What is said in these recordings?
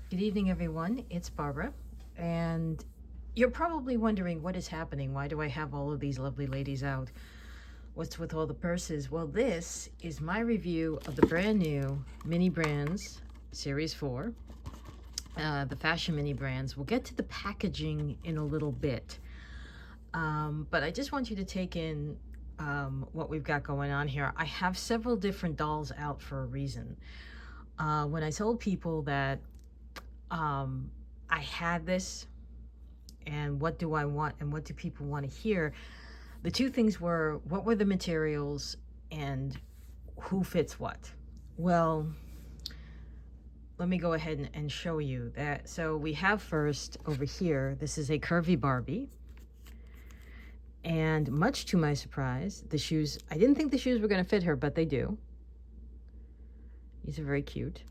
Good evening, everyone. It's Barbara, and you're probably wondering what is happening. Why do I have all of these lovely ladies out? What's with all the purses? Well, this is my review of the brand new mini brands Series 4, the fashion mini brands. We'll get to the packaging in a little bit, but I just want you to take in what we've got going on here. I have several different dolls out for a reason. When I told people that I had this and what do I want and what do people want to hear, the two things were what were the materials and who fits what. Well, let me go ahead and show you that. So we have first over here, this is a curvy Barbie. And much to my surprise, the shoes, I didn't think the shoes were going to fit her, but they do. These are very cute.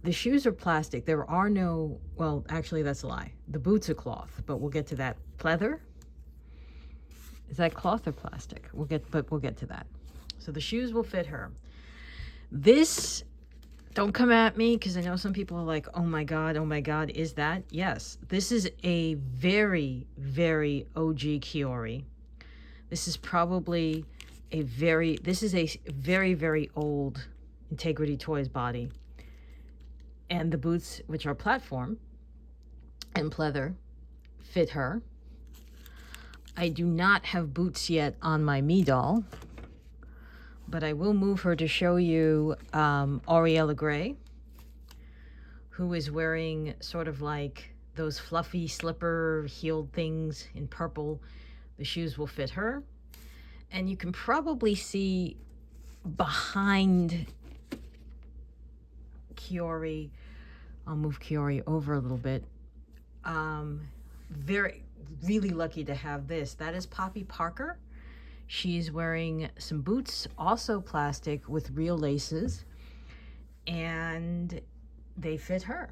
The shoes are plastic. There are no, well, actually that's a lie. The boots are cloth, but we'll get to that. Pleather? Is that cloth or plastic? We'll get to that. So the shoes will fit her. This, don't come at me because I know some people are like, oh my God, is that? Yes, this is a very, very OG Kiori. This is probably a very, very old Integrity Toys body. And the boots, which are platform and pleather, fit her. I do not have boots yet on my me doll, but I will move her to show you Ariella Gray, who is wearing sort of like those fluffy slipper heeled things in purple. The shoes will fit her. And you can probably see behind Kiori, I'll move Kiori over a little bit. Really lucky to have this. That is Poppy Parker. She's wearing some boots, also plastic with real laces, and they fit her.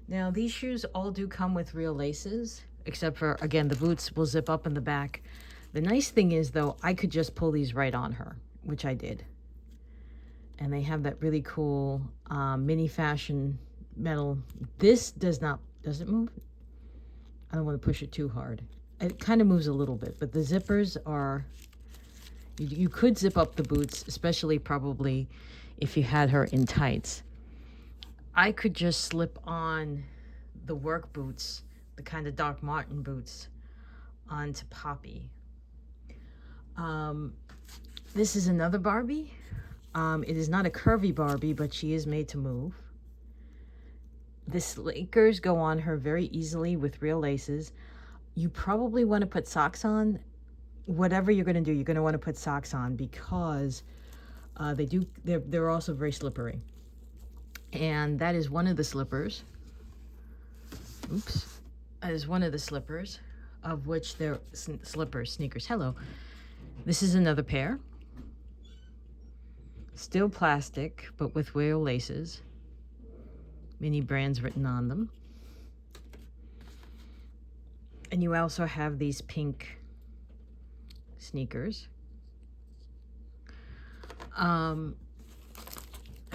Now these shoes all do come with real laces, except for, again, the boots will zip up in the back. The nice thing is though, I could just pull these right on her, which I did. And they have that really cool mini fashion metal. This does it move? I don't want to push it too hard. It kind of moves a little bit, but the zippers are, you could zip up the boots, especially probably if you had her in tights. I could just slip on the work boots, the kind of Doc Martin boots, onto Poppy. This is another Barbie. It is not a curvy Barbie, but she is made to move. The slinkers go on her very easily with real laces. You probably want to put socks on. Whatever you're going to do, you're going to want to put socks on because they're also very slippery. And that is one of the slippers. Oops. That is one of the slippers, of which they're sneakers. Hello. This is another pair. Still plastic, but with real laces. Many brands written on them. And you also have these pink sneakers. I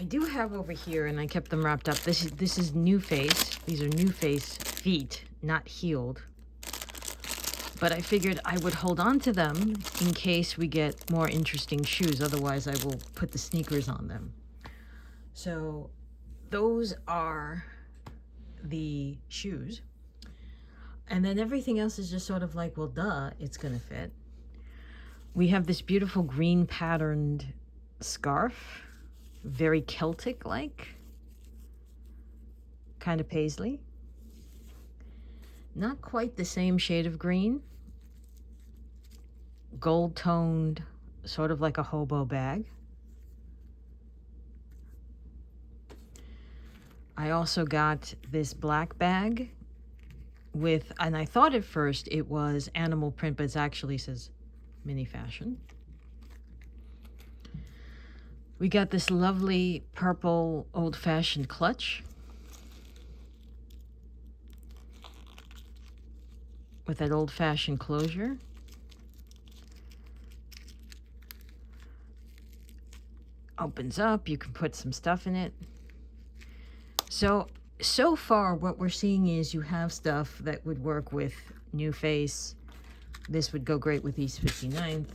do have over here, and I kept them wrapped up. This is NuFace. These are NuFace feet, not heeled. But I figured I would hold on to them in case we get more interesting shoes. Otherwise, I will put the sneakers on them. So those are the shoes. And then everything else is just sort of like, well, duh, it's going to fit. We have this beautiful green patterned scarf. Very Celtic-like. Kind of paisley. Not quite the same shade of green. Gold toned, sort of like a hobo bag. I also got this black bag with, and I thought at first it was animal print, but it actually says mini fashion. We got this lovely purple old-fashioned clutch with that old-fashioned closure. Opens up, you can put some stuff in it. So so far what we're seeing is you have stuff that would work with NuFace. This would go great with East 59th.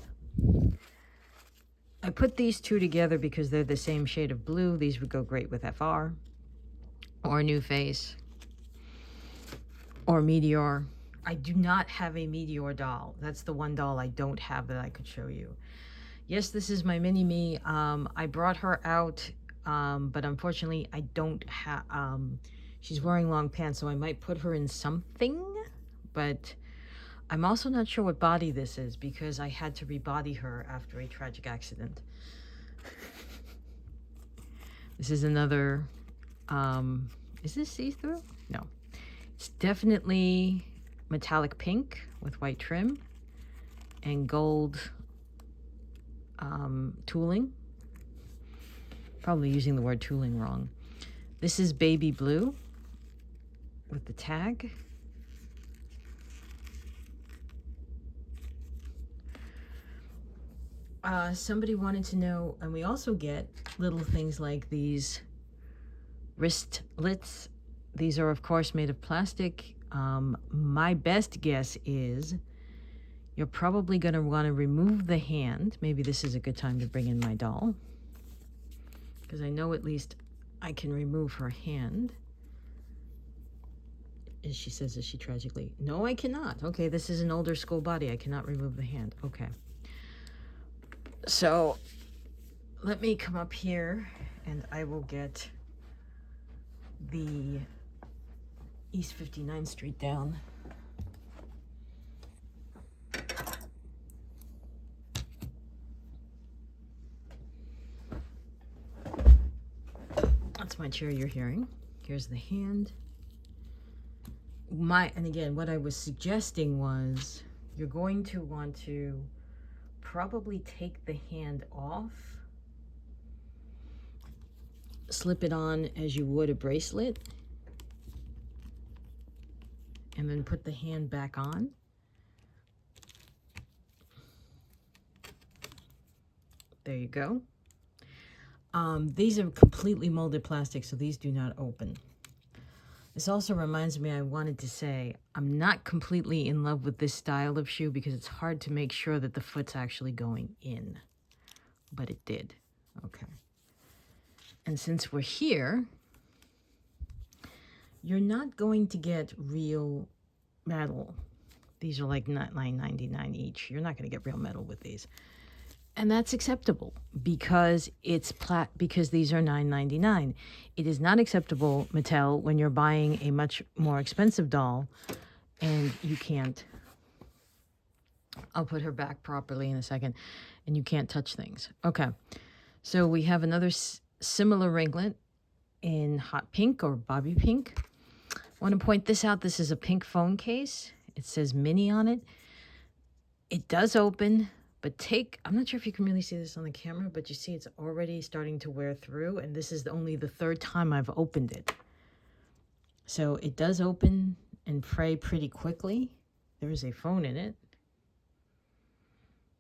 I put these two together because they're the same shade of blue. These would go great with FR or NuFace or Meteor. I do not have a Meteor doll. That's the one doll I don't have that I could show you. Yes, this is my mini-me. I brought her out, but unfortunately I don't have, she's wearing long pants, so I might put her in something, but I'm also not sure what body this is because I had to rebody her after a tragic accident. This is another, is this see-through? No. It's definitely metallic pink with white trim and gold tooling. Probably using the word tooling wrong. This is baby blue with the tag. Somebody wanted to know, and we also get little things like these wristlets. These are, of course, made of plastic. My best guess is you're probably going to want to remove the hand. Maybe this is a good time to bring in my doll, because I know at least I can remove her hand. As she says, is she tragically? No, I cannot. Okay, this is an older school body. I cannot remove the hand. Okay. So let me come up here and I will get the East 59th Street down. That's my chair you're hearing. Here's the hand. And again, what I was suggesting was you're going to want to probably take the hand off, slip it on as you would a bracelet, and then put the hand back on. There you go. These are completely molded plastic, so these do not open. This also reminds me, I wanted to say, I'm not completely in love with this style of shoe because it's hard to make sure that the foot's actually going in. But it did. Okay. And since we're here, you're not going to get real metal. These are like $9.99 each. You're not going to get real metal with these. And that's acceptable because because these are $9.99. It is not acceptable, Mattel, when you're buying a much more expensive doll and you can't. I'll put her back properly in a second, and you can't touch things. Okay, so we have another similar ringlet in hot pink or bobby pink. I want to point this out. This is a pink phone case. It says mini on it. It does open. But I'm not sure if you can really see this on the camera, but you see it's already starting to wear through, and this is only the third time I've opened it. So it does open and fray pretty quickly. There is a phone in it.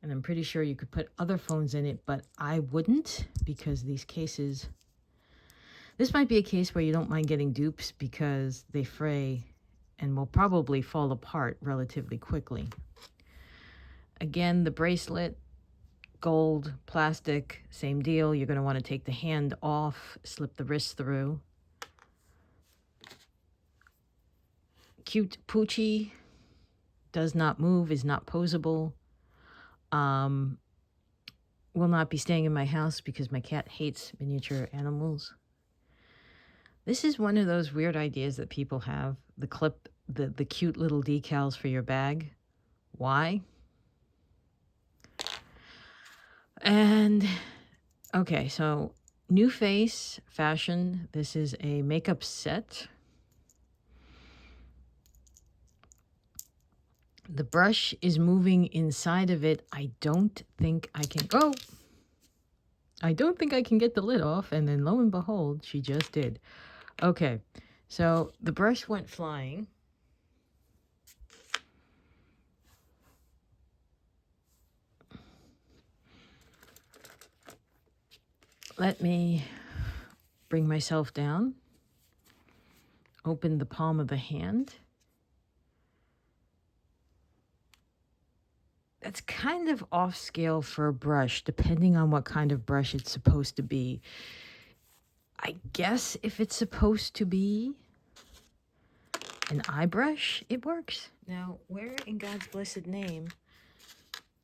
And I'm pretty sure you could put other phones in it, but I wouldn't because these cases... This might be a case where you don't mind getting dupes because they fray and will probably fall apart relatively quickly. Again, the bracelet, gold, plastic, same deal. You're going to want to take the hand off, slip the wrist through. Cute Poochie, does not move, is not posable. Will not be staying in my house because my cat hates miniature animals. This is one of those weird ideas that people have. The cute little decals for your bag. Why? And, okay, so NuFace fashion. This is a makeup set. The brush is moving inside of it. I don't think I can get the lid off, and then lo and behold, she just did. Okay, so the brush went flying. Let me bring myself down. open the palm of the hand. That's kind of off scale for a brush, depending on what kind of brush it's supposed to be. I guess if it's supposed to be an eye brush, it works. Now, where in God's blessed name?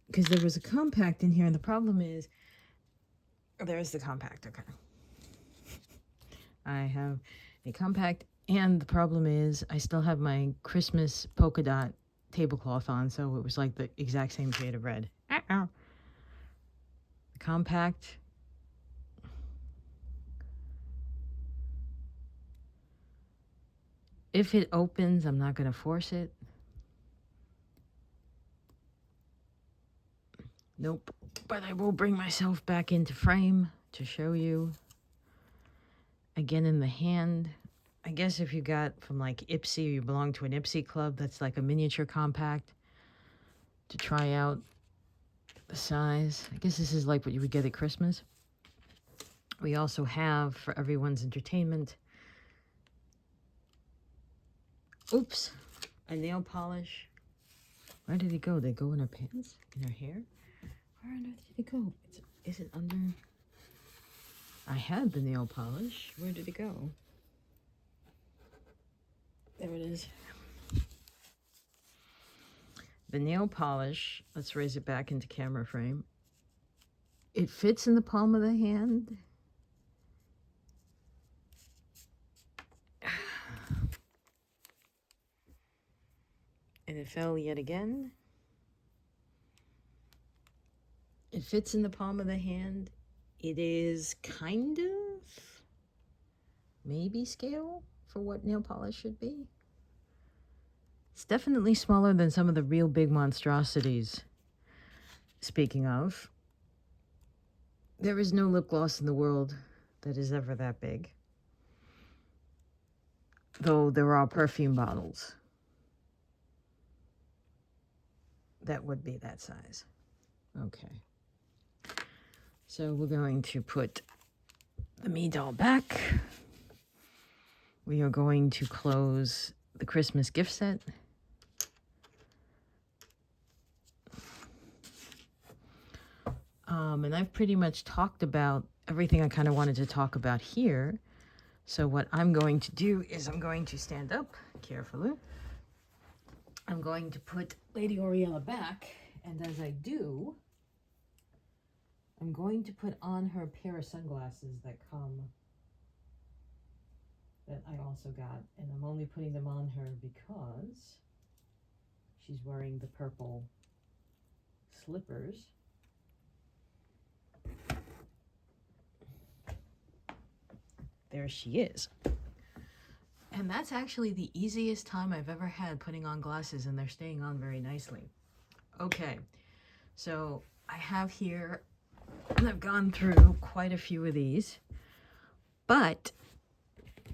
Because there was a compact in here, and the problem is, there's the compact, okay. I have a compact, and the problem is I still have my Christmas polka dot tablecloth on, so it was like the exact same shade of red. The compact. If it opens, I'm not going to force it. Nope. But I will bring myself back into frame to show you. Again, in the hand. I guess if you got from like Ipsy or you belong to an Ipsy club, that's like a miniature compact to try out the size. I guess this is like what you would get at Christmas. We also have, for everyone's entertainment, oops, a nail polish. Where did it go? Did it go in her pants? In her hair? Where on earth did it go? Is it under? I had the nail polish. Where did it go? There it is. The nail polish, let's raise it back into camera frame. It fits in the palm of the hand. And it fell yet again. It fits in the palm of the hand. It is kind of maybe scale for what nail polish should be. It's definitely smaller than some of the real big monstrosities. Speaking of, there is no lip gloss in the world that is ever that big. Though there are perfume bottles that would be that size. Okay. So we're going to put the Me doll back. We are going to close the Christmas gift set. And I've pretty much talked about everything I kind of wanted to talk about here. So what I'm going to do is I'm going to stand up carefully. I'm going to put Lady Oriella back. And as I do, I'm going to put on her pair of sunglasses that I also got. And I'm only putting them on her because she's wearing the purple slippers. There she is. And that's actually the easiest time I've ever had putting on glasses, and they're staying on very nicely. Okay, so I have here, and I've gone through quite a few of these, but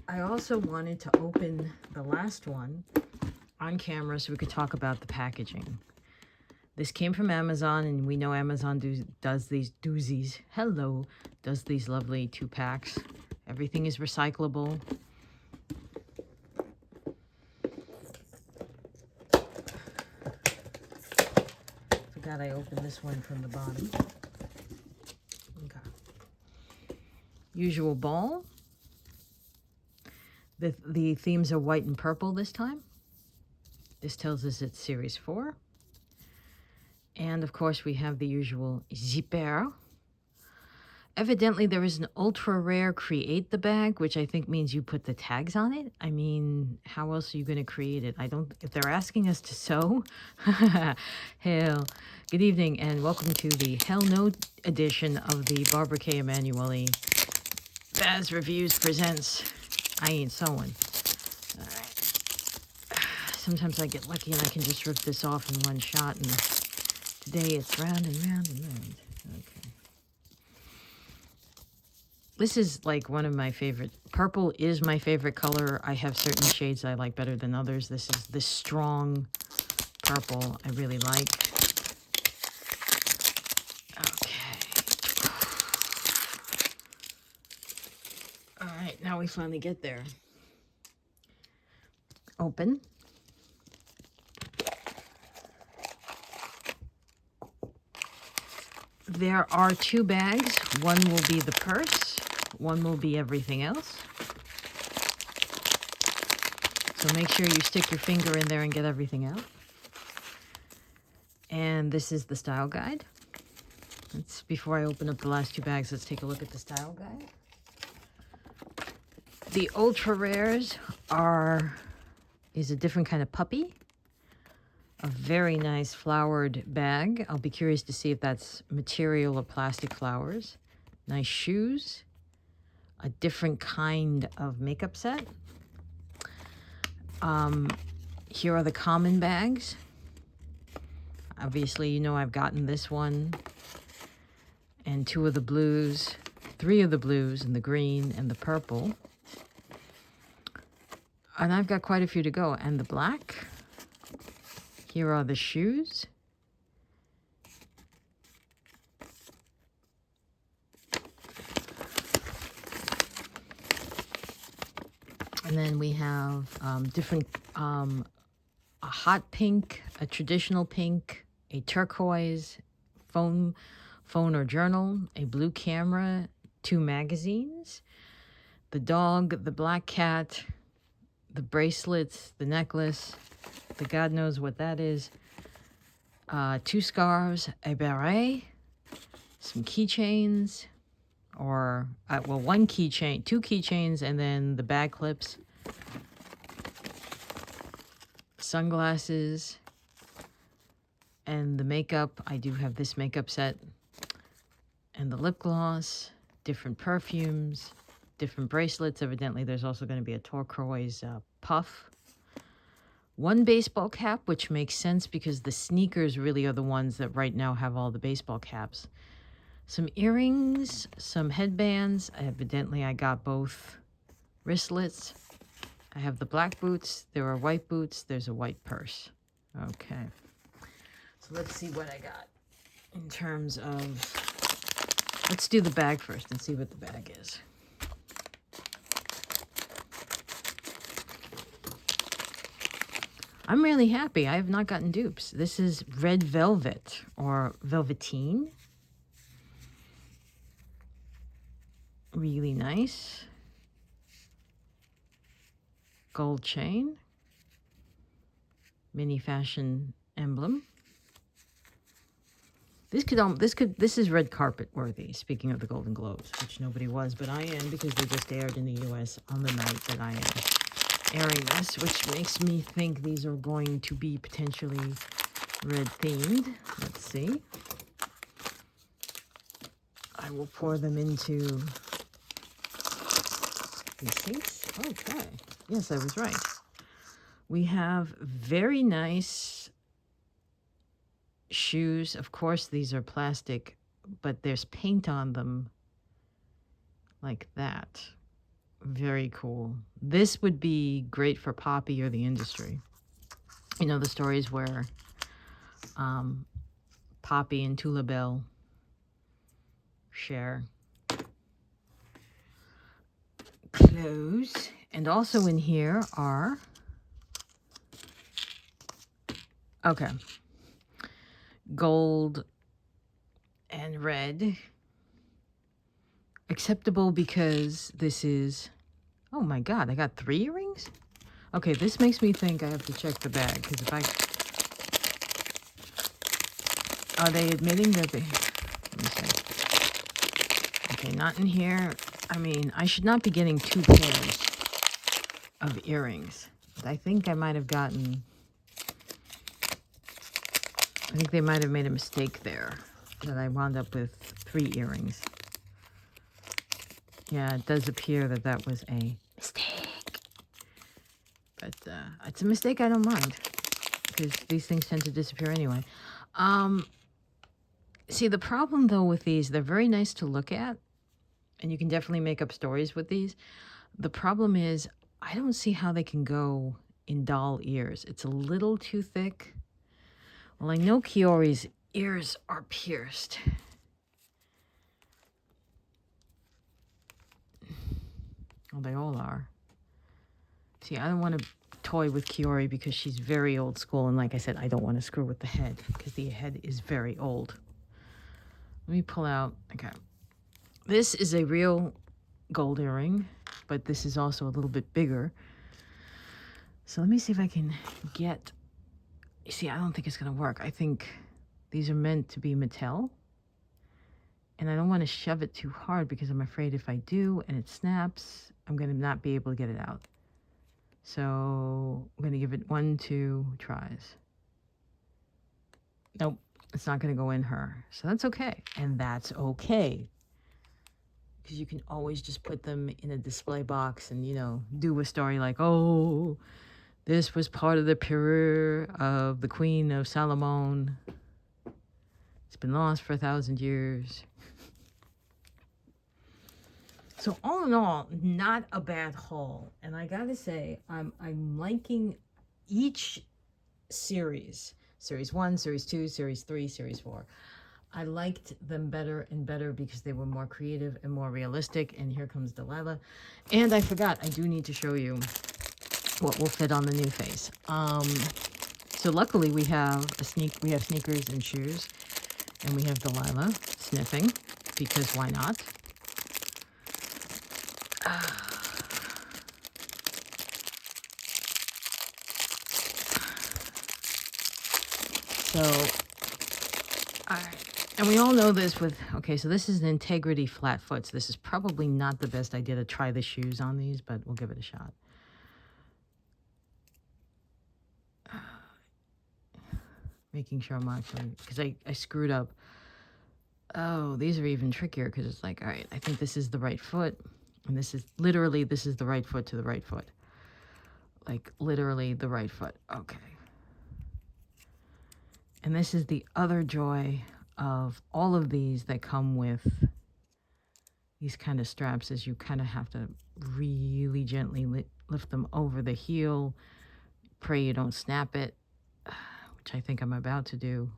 I also wanted to open the last one on camera so we could talk about the packaging. This came from Amazon, and we know Amazon does these doozies. Hello, does these lovely 2-packs. Everything is recyclable. Forgot I opened this one from the bottom. Okay. Usual ball. The themes are white and purple this time. This tells us it's Series 4. And of course we have the usual zipper. Evidently, there is an ultra rare create the bag, which I think means you put the tags on it. I mean, how else are you going to create it? If they're asking us to sew, hell. Good evening and welcome to the Hell No edition of the Barbara K. Emanuele Baz Reviews presents I Ain't Sewing. All right. Sometimes I get lucky and I can just rip this off in one shot, and today it's round and round and round. Okay. This is like one of my favorite. Purple is my favorite color. I have certain shades I like better than others. This is the strong purple I really like. Okay. All right, now we finally get there. open. There are 2 bags. One will be the purse. One will be everything else. So make sure you stick your finger in there and get everything out. And this is the style guide. Before I open up the last 2 bags, let's take a look at the style guide. The ultra rares is a different kind of puppy. A very nice flowered bag. I'll be curious to see if that's material or plastic flowers. Nice shoes. A different kind of makeup set. Here are the common bags. Obviously, you know I've gotten this one. And 2 of the blues. 3 of the blues, and the green and the purple. And I've got quite a few to go. And the black. Here are the shoes. And then we have different, a hot pink, a traditional pink, a turquoise, phone or journal, a blue camera, 2 magazines, the dog, the black cat, the bracelets, the necklace, the God knows what that is, 2 scarves, a beret, some keychains, or, well, 1 keychain, 2 keychains, and then the bag clips, sunglasses, and the makeup. I do have this makeup set, and the lip gloss, different perfumes, different bracelets. Evidently, there's also going to be a turquoise puff. 1 baseball cap, which makes sense because the sneakers really are the ones that right now have all the baseball caps. Some earrings, some headbands. Evidently, I got both wristlets. I have the black boots. There are white boots. There's a white purse. Okay. So let's see what I got in terms of... Let's do the bag first and see what the bag is. I'm really happy. I have not gotten dupes. This is red velvet or velveteen. Really nice. Gold chain. Mini fashion emblem. This is red carpet worthy, speaking of the Golden Globes, which nobody was, but I am, because they just aired in the US on the night that I am airing this, which makes me think these are going to be potentially red themed. Let's see. I will pour them into these things. Okay. Yes, I was right. We have very nice shoes. Of course, these are plastic, but there's paint on them like that. Very cool. This would be great for Poppy or the industry. You know, the stories where Poppy and Tula Bell share clothes. And also in here are, okay, gold and red. Acceptable because this is, oh my God, I got 3 earrings? Okay, this makes me think I have to check the bag, because if are they admitting that they, let me see. Okay, not in here. I mean, I should not be getting 2 pairs of earrings. But I think I might have gotten, I think they might have made a mistake there, that I wound up with 3 earrings. Yeah, it does appear that that was a mistake. But it's a mistake I don't mind, because these things tend to disappear anyway. See, the problem, though, with these, they're very nice to look at, and you can definitely make up stories with these. The problem is, I don't see how they can go in doll ears. It's a little too thick. Well, I know Kiori's ears are pierced. Well, they all are. See, I don't want to toy with Kiori because she's very old school. And like I said, I don't want to screw with the head because the head is very old. Let me pull out. Okay. This is a real gold earring, but this is also a little bit bigger. So let me see if I can get... You see, I don't think it's going to work. I think these are meant to be Mattel. And I don't want to shove it too hard because I'm afraid if I do and it snaps, I'm going to not be able to get it out. So I'm going to give it 1, 2 tries. Nope, it's not going to go in her. So that's okay. And that's okay. Because you can always just put them in a display box and, you know, do a story like, oh, this was part of the period of the Queen of Solomon. It's been lost for 1,000 years. So all in all, not a bad haul. And I gotta say, I'm liking each series. Series 1, Series 2, Series 3, Series 4. I liked them better and better because they were more creative and more realistic. And here comes Delilah. And I forgot, I do need to show you what will fit on the NuFace. So luckily we have sneakers and shoes. And we have Delilah sniffing, because why not? So, all right. And we all know this with, okay, so this is an Integrity flat foot. So this is probably not the best idea to try the shoes on these, but we'll give it a shot. Making sure I'm actually, because I screwed up. Oh, these are even trickier because it's like, all right, I think this is the right foot. And this is literally, this is the right foot to the right foot. Like literally the right foot. Okay. And this is the other joy of all of these that come with these kind of straps, is you kind of have to really gently lift them over the heel. Pray you don't snap it, which I think I'm about to do.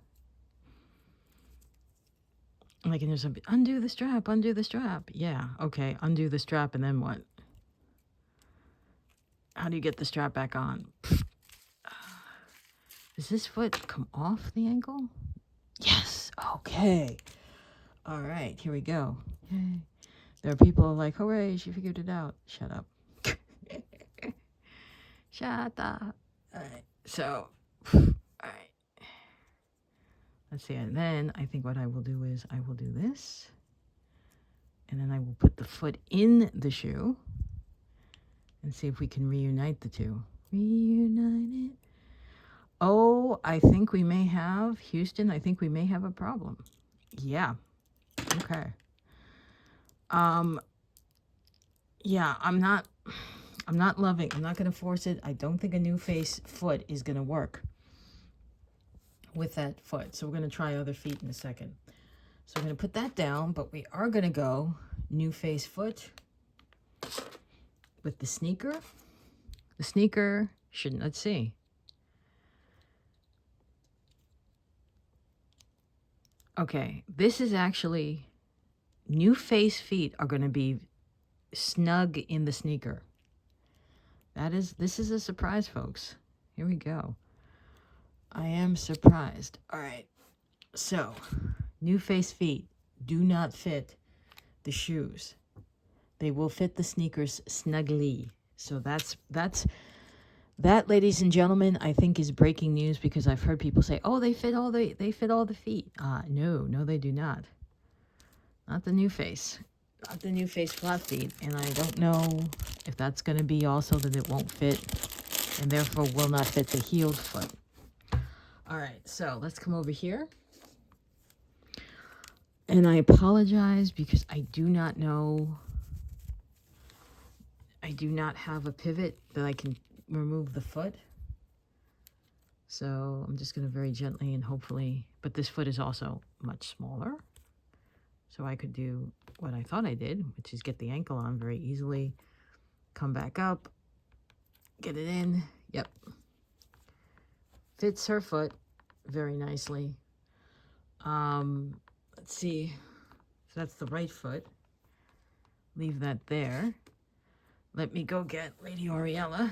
Like, and there's a undo the strap, undo the strap. Yeah, okay, undo the strap, and then what? How do you get the strap back on? Does this foot come off the ankle? Yes, okay. All right, here we go. Yay. There are people who are like, hooray, she figured it out. Shut up. Shut up. All right, so, all right. Let's see, and then I think what I will do is I will do this. And then I will put the foot in the shoe. And see if we can reunite the two. Reunite it. Oh, I think we may have, Houston, I think we may have a problem. Yeah. Okay. Yeah, I'm not loving, I'm not going to force it. I don't think a NuFace foot is going to work with that foot. So we're going to try other feet in a second. So we're going to put that down, but we are going to go NuFace foot with the sneaker. The sneaker shouldn't, let's see. Okay, this is actually, NuFace feet are going to be snug in the sneaker. This is a surprise, folks. Here we go. I am surprised. All right, so NuFace feet do not fit the shoes. They will fit the sneakers snugly. So that, ladies and gentlemen, I think is breaking news, because I've heard people say, "Oh, they fit all the feet." No, they do not. Not the NuFace. Not the NuFace flat feet, and I don't know if that's going to be also that it won't fit, and therefore will not fit the heeled foot. All right, so let's come over here. And I apologize because I do not know. I do not have a pivot that I can remove the foot. So I'm just going to very gently and hopefully, but this foot is also much smaller. So I could do what I thought I did, which is get the ankle on very easily, come back up, get it in. Yep. Fits her foot very nicely. Let's see. So that's the right foot. Leave that there. Let me go get Lady Oriella.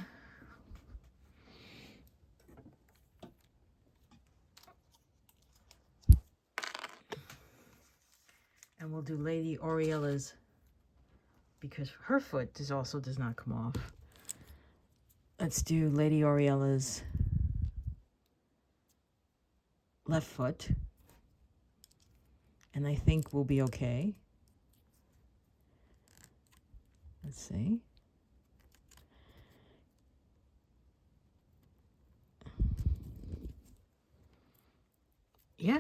And we'll do Lady Oriella's, because her foot does not come off. Let's do Lady Oriella's left foot. And I think we'll be okay. Let's see. Yeah,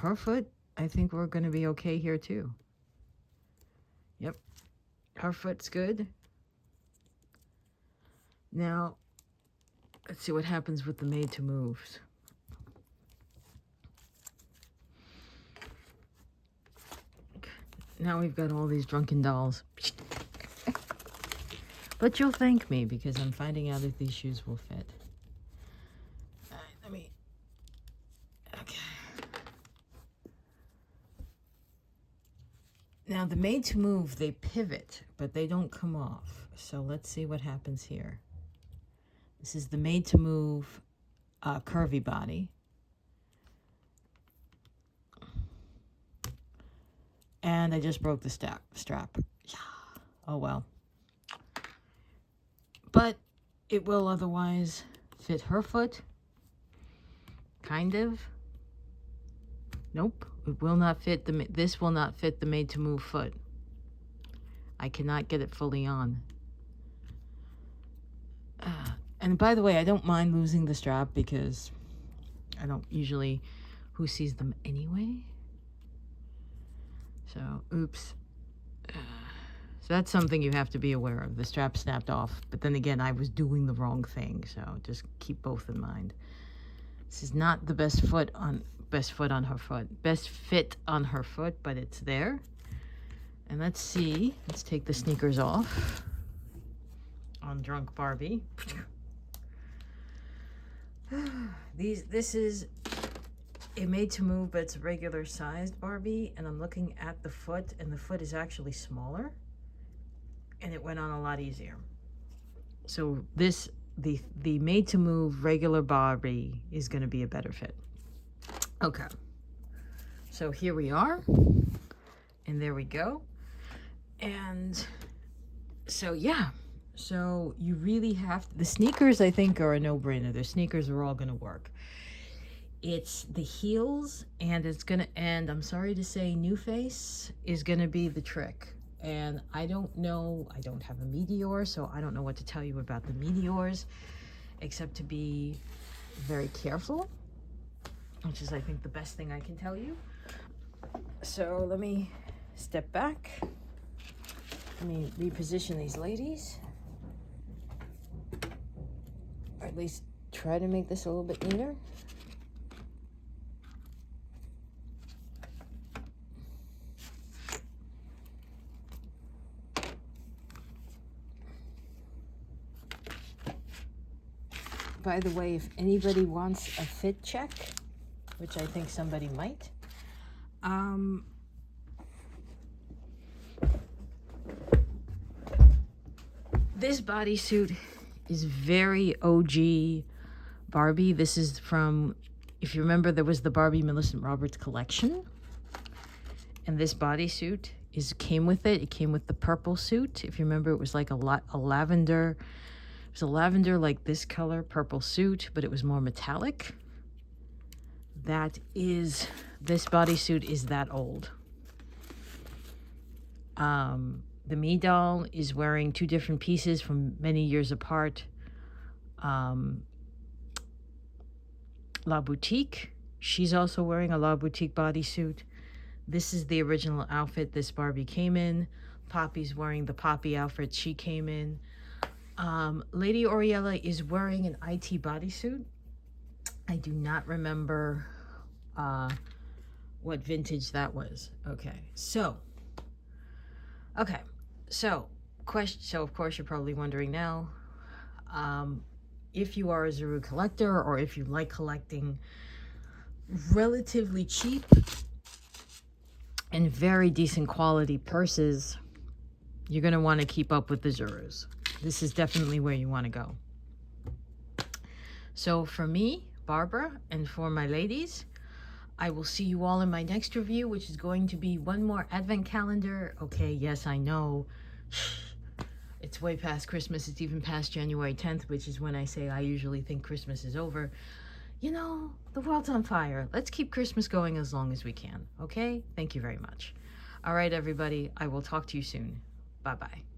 her foot, I think we're going to be okay here too. Yep, her foot's good. Now, let's see what happens with the made to moves. Now we've got all these drunken dolls. But you'll thank me because I'm finding out if these shoes will fit. All right, let me... Okay. Now the made to move, they pivot, but they don't come off. So let's see what happens here. This is the made to move curvy body. And I just broke the strap. Oh well. But it will otherwise fit her foot. Kind of. Nope. It will not fit this will not fit the made to move foot. I cannot get it fully on. And by the way, I don't mind losing the strap because I don't usually, who sees them anyway? So, oops. So that's something you have to be aware of. The strap snapped off, but then again, I was doing the wrong thing. So just keep both in mind. This is not the best fit on her foot. Best fit on her foot, but it's there. And let's see. Let's take the sneakers off on Drunk Barbie. This is a made to move, but it's a regular sized Barbie, and I'm looking at the foot, and the foot is actually smaller, and it went on a lot easier. So this, the made to move regular Barbie is going to be a better fit. Okay, so here we are, and there we go. And so yeah, so you really have to, the sneakers I think are a no-brainer. The sneakers are all going to work. It's the heels, and it's gonna, and I'm sorry to say, NuFace is gonna be the trick. And I don't know, I don't have a Meteor, so I don't know what to tell you about the Meteors, except to be very careful, which is, I think, the best thing I can tell you. So let me step back. Let me reposition these ladies, or at least try to make this a little bit neater. By the way, if anybody wants a fit check, which I think somebody might, this bodysuit is very OG Barbie. This is from, if you remember, there was the Barbie Millicent Roberts collection, and this bodysuit came with it. It came with the purple suit. If you remember, it was like a lavender. It was a lavender, like this color, purple suit, but it was more metallic. That is, this bodysuit is that old. The Me doll is wearing two different pieces from many years apart. La Boutique, she's also wearing a La Boutique bodysuit. This is the original outfit this Barbie came in. Poppy's wearing the Poppy outfit she came in. Lady Oriella is wearing an IT bodysuit. I do not remember what vintage that was. Okay, so of course you're probably wondering now, if you are a Zuru collector, or if you like collecting relatively cheap and very decent quality purses, you're going to want to keep up with the Zurus. This is definitely where you want to go. So for me, Barbara, and for my ladies, I will see you all in my next review, which is going to be one more advent calendar. Okay, yes, I know. It's way past Christmas. It's even past January 10th, which is when I say I usually think Christmas is over. You know, the world's on fire. Let's keep Christmas going as long as we can, okay? Thank you very much. All right, everybody. I will talk to you soon. Bye-bye.